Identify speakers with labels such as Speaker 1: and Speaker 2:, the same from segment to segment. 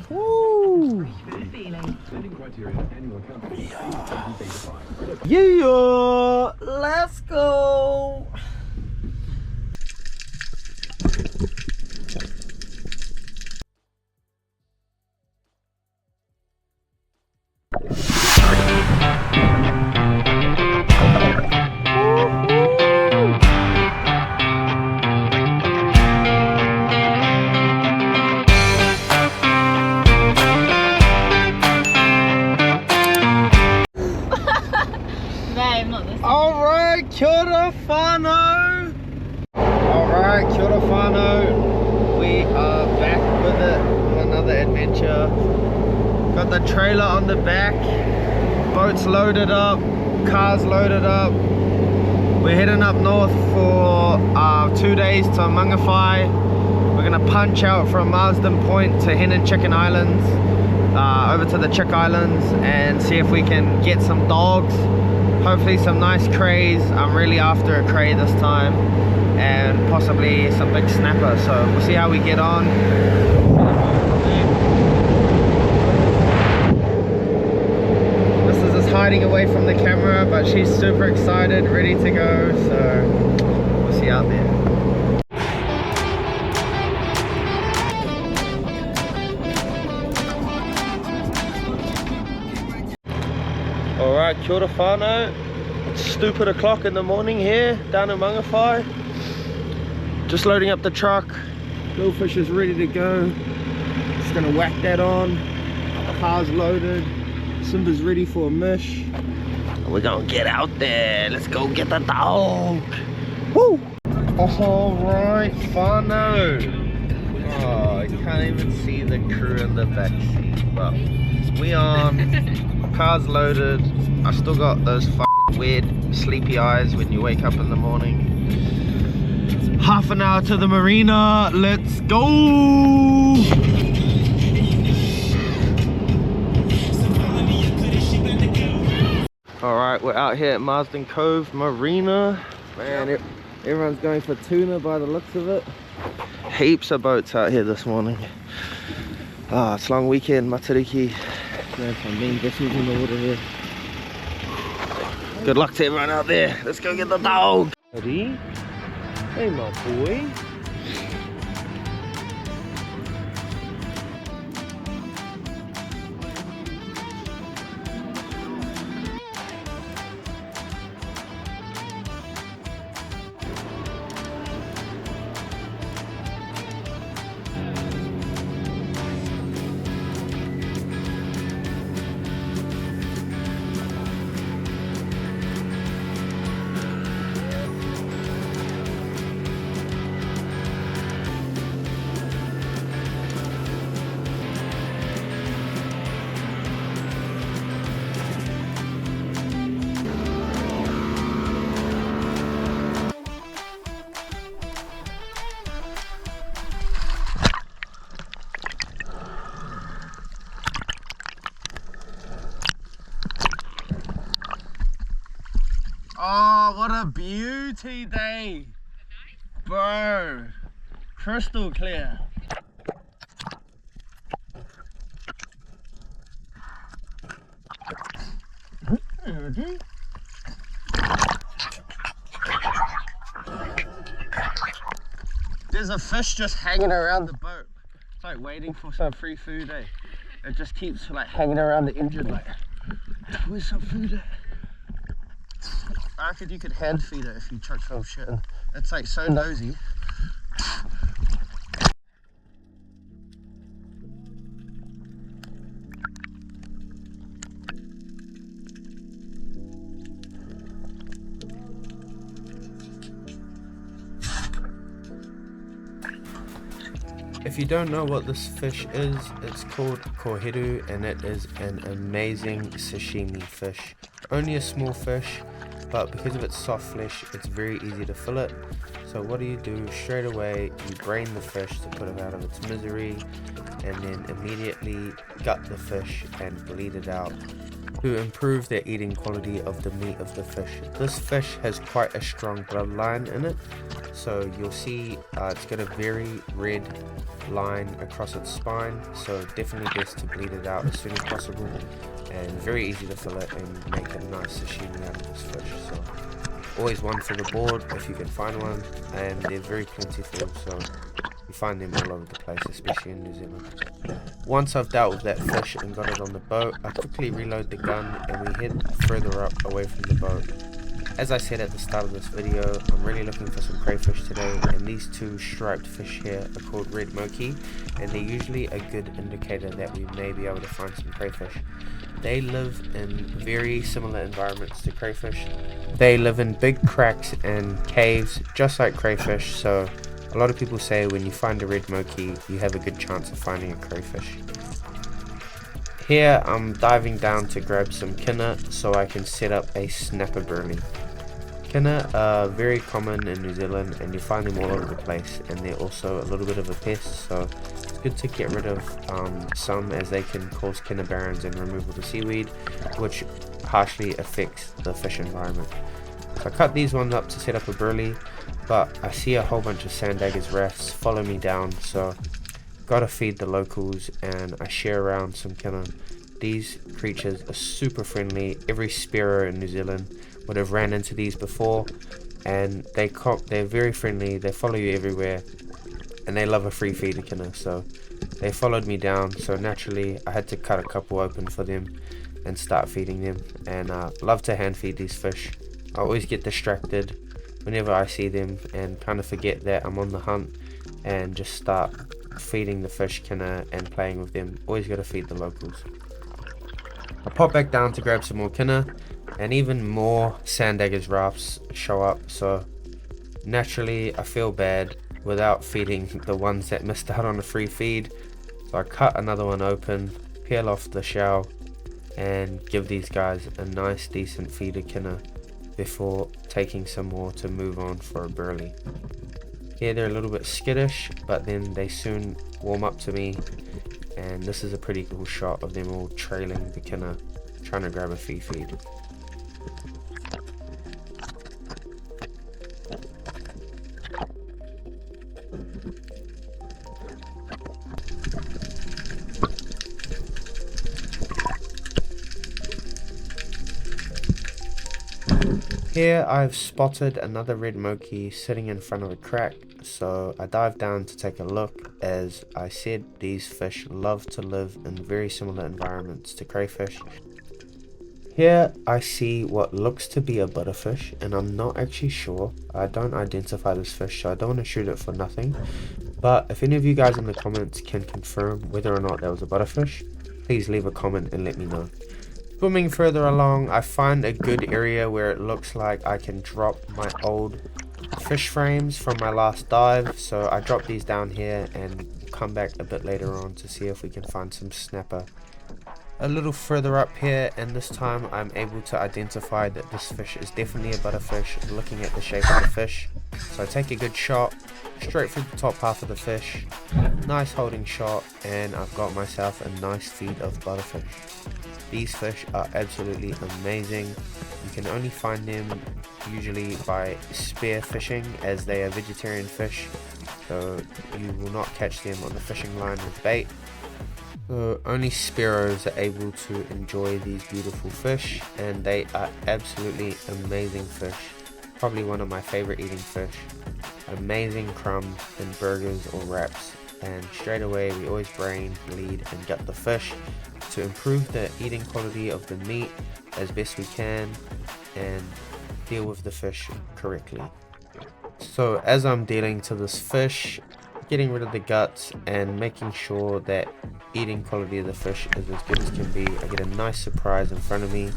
Speaker 1: Woo! Yeah! Let's go! Alright, kia ora whānau! Alright, kia ora whānau. We are back with it, another adventure. Got the trailer on the back, boats loaded up, cars loaded up. We're heading up north for 2 days to Mangawhai. We're gonna punch out from Marsden Point to Hen and Chicken Islands, over to the Chick Islands, and see if we can get some dogs. Hopefully some nice crays. I'm really after a cray this time, and possibly some big snapper, so we'll see how we get on. This is just hiding away from the camera, but she's super excited, ready to go, so we'll see you out there. Alright, kia ora whānau. It's stupid o'clock in the morning here, down in Mangawhai. Just loading up the truck. Little fish is ready to go. Just gonna whack that on. Car's loaded. Simba's ready for a mish. We're gonna get out there. Let's go get the dog. Woo! Alright, whānau. Oh, I can't even see the crew in the back seat, but we on. Car's loaded. I still got those fucking weird sleepy eyes when you wake up in the morning. Half an hour to the marina. Let's go! Alright, we're out here at Marsden Cove Marina. Man, everyone's going for tuna by the looks of it. Heaps of boats out here this morning. It's long weekend, Matariki. There's some mean vessels in the water here. Good luck to everyone out there. Let's go get the dog. Ready? Hey, my boy. Oh, what a beauty day, bro. Crystal clear. There's a fish just hanging around the boat. It's like waiting for some free food, eh? It just keeps like hanging around the engine like, where's some food at? I reckon you could hand feed it if you chuck some shit in. It's like so nosy. If you don't know what this fish is, it's called koheru, and it is an amazing sashimi fish. Only a small fish, but because of its soft flesh, it's very easy to fillet. So what do? Straight away, you brain the fish to put it out of its misery, and then immediately gut the fish and bleed it out. to improve the eating quality of the meat of the fish. This fish has quite a strong bloodline in it, so you'll see it's got a very red line across its spine, so definitely best to bleed it out as soon as possible, and very easy to fillet and make a nice sashimi out of this fish. So always one for the board if you can find one, and they're very plentiful, so you find them all over the place, especially in New Zealand. Once I've dealt with that fish and got it on the boat, I quickly reload the gun and we head further up away from the boat. As I said at the start of this video, I'm really looking for some crayfish today, and these two striped fish here are called red moki, and they're usually a good indicator that we may be able to find some crayfish. They live in very similar environments to crayfish. They live in big cracks and caves just like crayfish, so a lot of people say when you find a red moki, you have a good chance of finding a crayfish. Here I'm diving down to grab some kinna so I can set up a snapper burley. Kinna are very common in New Zealand and you find them all over the place, and they're also a little bit of a pest, so it's good to get rid of some, as they can cause kinna barrens and removal of the seaweed, which harshly affects the fish environment. So I cut these ones up to set up a burley, but I see a whole bunch of sand daggers rafts follow me down, so gotta feed the locals, and I share around some kinna. These creatures are super friendly. Every spearer in New Zealand would have ran into these before, and they're very friendly. They follow you everywhere, and they love a free feed of kinna, so they followed me down, so naturally I had to cut a couple open for them and start feeding them. And I love to hand feed these fish. I always get distracted whenever I see them and kind of forget that I'm on the hunt, and just start feeding the fish kinna and playing with them. Always got to feed the locals. I pop back down to grab some more kinna, and even more sand daggers rafts show up, so naturally I feel bad without feeding the ones that missed out on a free feed. So I cut another one open, peel off the shell, and give these guys a nice decent feed of kinna before taking some more to move on for a burley. Here they're a little bit skittish, but then they soon warm up to me, and this is a pretty cool shot of them all trailing the kinna, trying to grab a free feed. Here I've spotted another red moki sitting in front of a crack, so I dive down to take a look. As I said, these fish love to live in very similar environments to crayfish. Here I see what looks to be a butterfish, and I'm not actually sure. I don't identify this fish, so I don't want to shoot it for nothing. But if any of you guys in the comments can confirm whether or not that was a butterfish, please leave a comment and let me know. Swimming further along, I find a good area where it looks like I can drop my old fish frames from my last dive, so I drop these down here and come back a bit later on to see if we can find some snapper. A little further up here, and this time I'm able to identify that this fish is definitely a butterfish, looking at the shape of the fish. So I take a good shot straight through the top half of the fish, nice holding shot, and I've got myself a nice feed of butterfish. These fish are absolutely amazing. You can only find them usually by spearfishing, as they are vegetarian fish, so you will not catch them on the fishing line with bait. So only spearos are able to enjoy these beautiful fish, and they are absolutely amazing fish. Probably one of my favorite eating fish. Amazing crumbs and burgers or wraps, and straight away we always brain, bleed and gut the fish to improve the eating quality of the meat as best we can and deal with the fish correctly. So as I'm dealing to this fish, getting rid of the guts and making sure that eating quality of the fish is as good as can be, I get a nice surprise in front of me,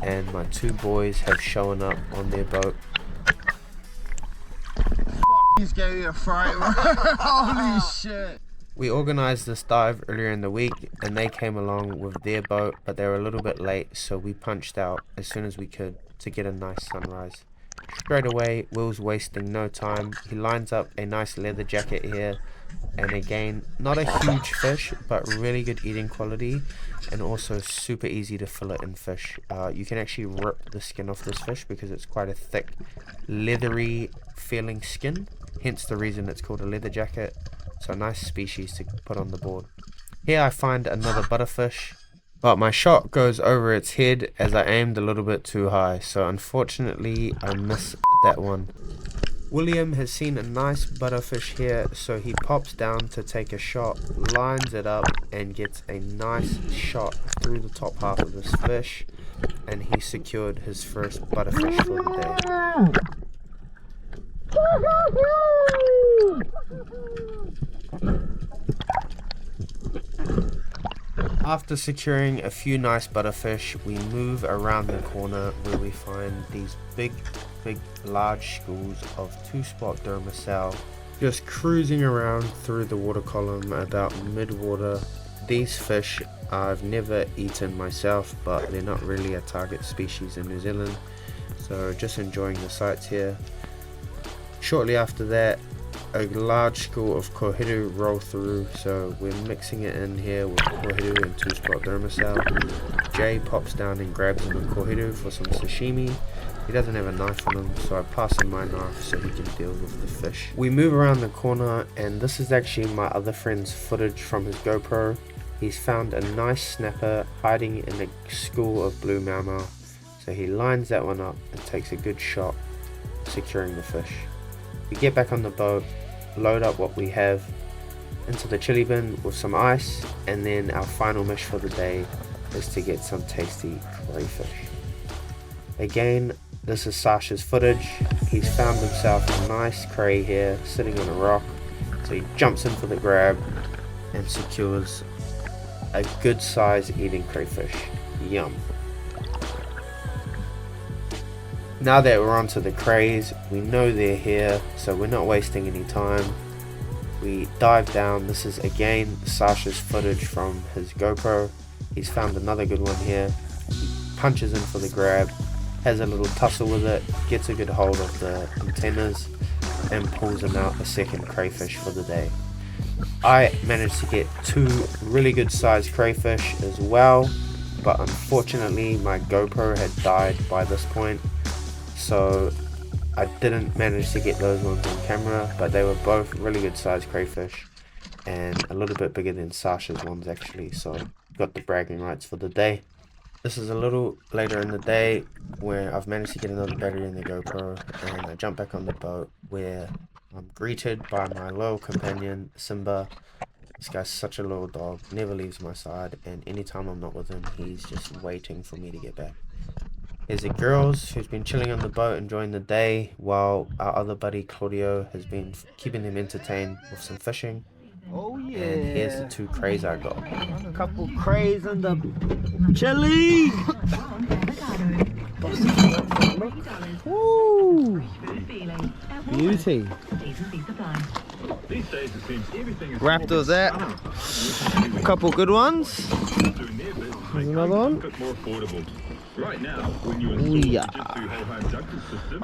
Speaker 1: and my two boys have shown up on their boat.
Speaker 2: He's gave me a fright. Holy shit.
Speaker 1: We organized this dive earlier in the week, and they came along with their boat, but they were a little bit late, so we punched out as soon as we could to get a nice sunrise. Straight away, Will's wasting no time. He lines up a nice leather jacket here, and again, not a huge fish, but really good eating quality, and also super easy to fillet in fish. You can actually rip the skin off this fish because it's quite a thick, leathery feeling skin, hence the reason it's called a leather jacket. So a nice species to put on the board. Here I find another butterfish, but my shot goes over its head as I aimed a little bit too high, so unfortunately I miss that one. William has seen a nice butterfish here, so he pops down to take a shot, lines it up, and gets a nice shot through the top half of this fish, and he secured his first butterfish for the day. After securing a few nice butterfish, we move around the corner where we find these big large schools of two-spot Durmacell just cruising around through the water column about mid-water. These fish I've never eaten myself, but they're not really a target species in New Zealand, so just enjoying the sights here. Shortly after that, a large school of kohiru roll through, so we're mixing it in here with kohiru and two-spot Durmacell. Jay pops down and grabs him a kohiru for some sashimi. He doesn't have a knife on him, so I pass him my knife so he can deal with the fish. We move around the corner, and this is actually my other friend's footage from his GoPro. He's found a nice snapper hiding in a school of blue maumau, so he lines that one up and takes a good shot, securing the fish. We get back on the boat, load up what we have into the chili bin with some ice, and then our final mission for the day is to get some tasty crayfish. Again, this is Sasha's footage. He's found himself a nice cray here sitting on a rock, so he jumps in for the grab and secures a good size eating crayfish. Yum. Now that we're onto the crays, we know they're here, so we're not wasting any time. We dive down. This is again Sasha's footage from his GoPro. He's found another good one here. He punches in for the grab, has a little tussle with it, gets a good hold of the antennas, and pulls him out a second crayfish for the day. I managed to get two really good sized crayfish as well, but unfortunately my GoPro had died by this point, so I didn't manage to get those ones on camera, but they were both really good sized crayfish and a little bit bigger than Sasha's ones actually, so got the bragging rights for the day. This is a little later in the day where I've managed to get another battery in the GoPro, and I jump back on the boat where I'm greeted by my loyal companion Simba. This guy's such a loyal dog, never leaves my side, and anytime I'm not with him, he's just waiting for me to get back. Here's the girls who's been chilling on the boat enjoying the day, while our other buddy Claudio has been keeping them entertained with some fishing.
Speaker 2: Oh yeah.
Speaker 1: And here's the two crays I got.
Speaker 2: A couple crays in the chili. Woo! Beauty. Wrapped those at. A couple good ones. Here's another one. Oh yeah.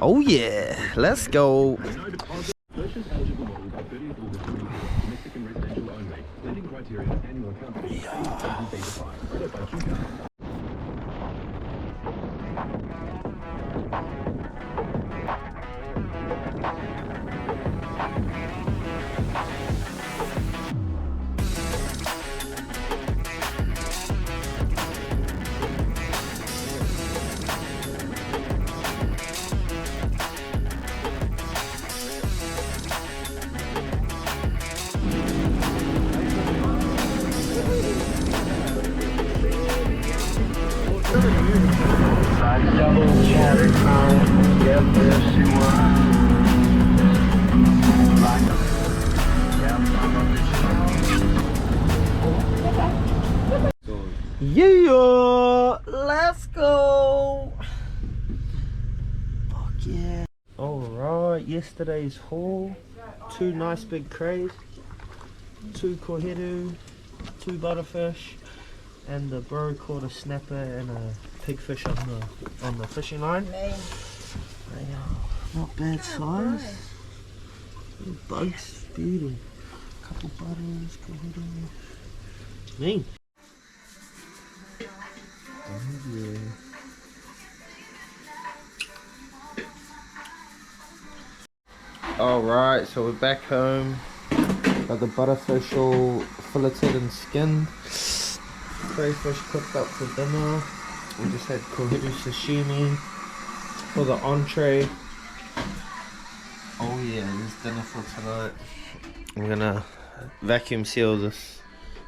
Speaker 2: Oh yeah. Let's go. Yeah, let's go. Fuck yeah. Alright, yesterday's haul. Two nice big crays, two kohiru, two butterfish, and the bro caught a snapper and a pigfish on the fishing line. They are not bad size. Little bugs, beauty. Couple butters, mean. Oh yeah.
Speaker 1: Alright, so we're back home. Got the butterfish all filleted and skinned. Crayfish cooked up for dinner. We just had kohiru sashimi for the entree. Oh yeah, there's dinner for tonight. I'm gonna vacuum seal this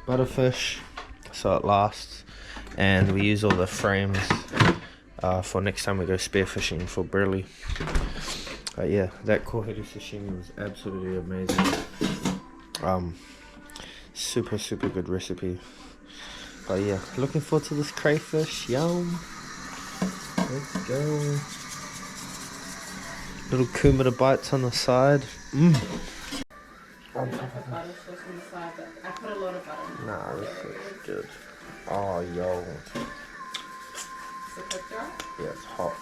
Speaker 1: butterfish so it lasts, and we use all the frames for next time we go spearfishing for burley. Yeah, that kohiru sashimi was absolutely amazing. Super good recipe. But yeah, looking forward to this crayfish. Yum. Let's go. Little kumara bites on the side.
Speaker 3: Butterfish on the side, but I put a lot of butter.
Speaker 1: Nah, this looks good. Oh, yo.
Speaker 3: Is it cooked right?
Speaker 1: Yeah, it's hot.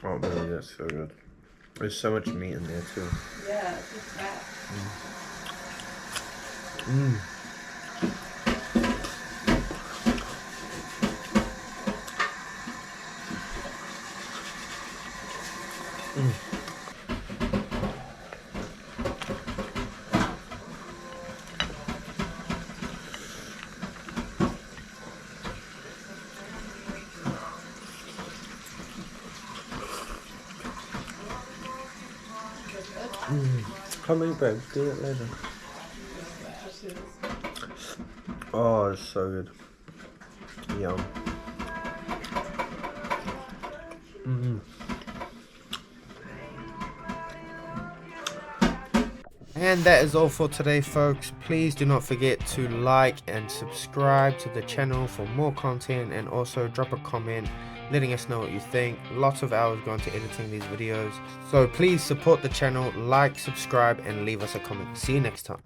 Speaker 1: Oh man, that's so good. There's so much meat in there too.
Speaker 3: Yeah, it's just fat.
Speaker 1: Come in, babe. Do it later. Oh, it's so good. Yum. And that is all for today, folks. Please do not forget to like and subscribe to the channel for more content, and also drop a comment letting us know what you think. Lots of hours go into editing these videos, so please support the channel, like, subscribe, and leave us a comment. See you next time.